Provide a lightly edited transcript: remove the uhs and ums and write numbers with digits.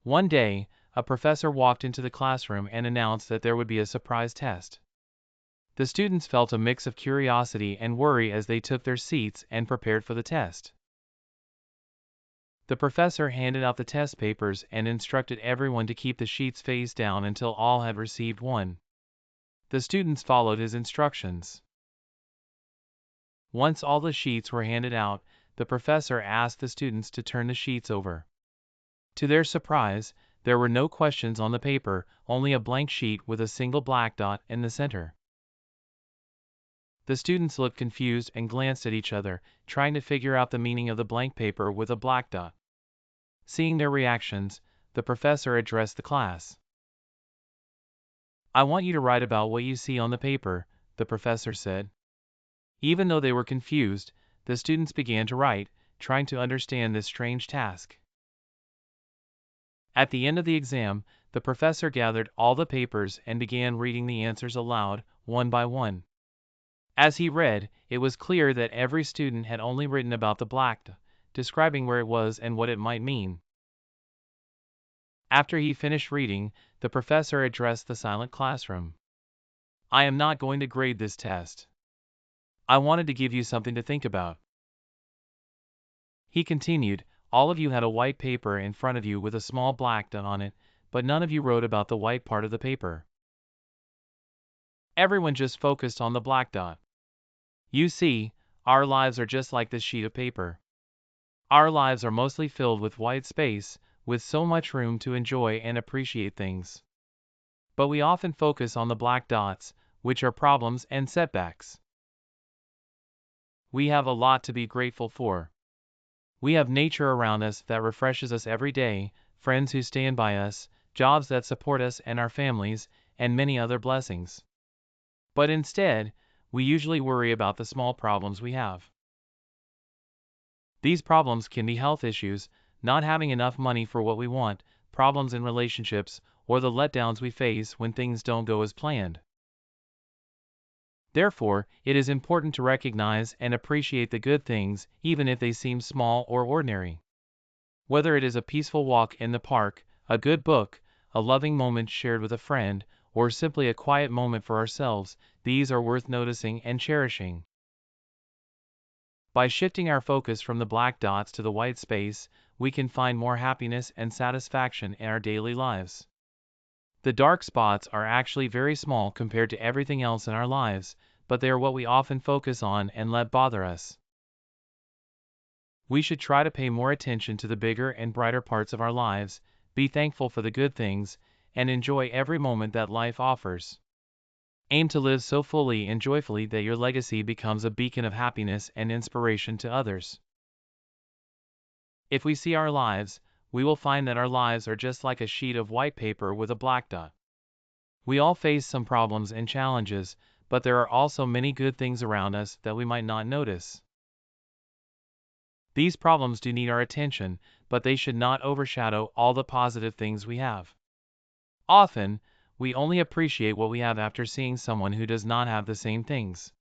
One day, a professor walked into the classroom and announced that there would be a surprise test. The students felt a mix of curiosity and worry as they took their seats and prepared for the test. The professor handed out the test papers and instructed everyone to keep the sheets face down until all had received one. The students followed his instructions. Once all the sheets were handed out, the professor asked the students to turn the sheets over. To their surprise, there were no questions on the paper, only a blank sheet with a single black dot in the center. The students looked confused and glanced at each other, trying to figure out the meaning of the blank paper with a black dot. Seeing their reactions, the professor addressed the class. "I want you to write about what you see on the paper," the professor said. Even though they were confused, the students began to write, trying to understand this strange task. At the end of the exam, the professor gathered all the papers and began reading the answers aloud, one by one. As he read, it was clear that every student had only written about the black dot, describing where it was and what it might mean. After he finished reading, the professor addressed the silent classroom. "I am not going to grade this test. I wanted to give you something to think about." He continued, "All of you had a white paper in front of you with a small black dot on it, but none of you wrote about the white part of the paper. Everyone just focused on the black dot. You see, our lives are just like this sheet of paper. Our lives are mostly filled with white space, with so much room to enjoy and appreciate things. But we often focus on the black dots, which are problems and setbacks. We have a lot to be grateful for. We have nature around us that refreshes us every day, friends who stand by us, jobs that support us and our families, and many other blessings. But instead, we usually worry about the small problems we have. These problems can be health issues, not having enough money for what we want, problems in relationships, or the letdowns we face when things don't go as planned. Therefore, it is important to recognize and appreciate the good things, even if they seem small or ordinary. Whether it is a peaceful walk in the park, a good book, a loving moment shared with a friend, or simply a quiet moment for ourselves, these are worth noticing and cherishing. By shifting our focus from the black dots to the white space, we can find more happiness and satisfaction in our daily lives. The dark spots are actually very small compared to everything else in our lives, but they are what we often focus on and let bother us. We should try to pay more attention to the bigger and brighter parts of our lives, be thankful for the good things, and enjoy every moment that life offers. Aim to live so fully and joyfully that your legacy becomes a beacon of happiness and inspiration to others. If we see our lives, we will find that our lives are just like a sheet of white paper with a black dot. We all face some problems and challenges, but there are also many good things around us that we might not notice. These problems do need our attention, but they should not overshadow all the positive things we have. Often, we only appreciate what we have after seeing someone who does not have the same things.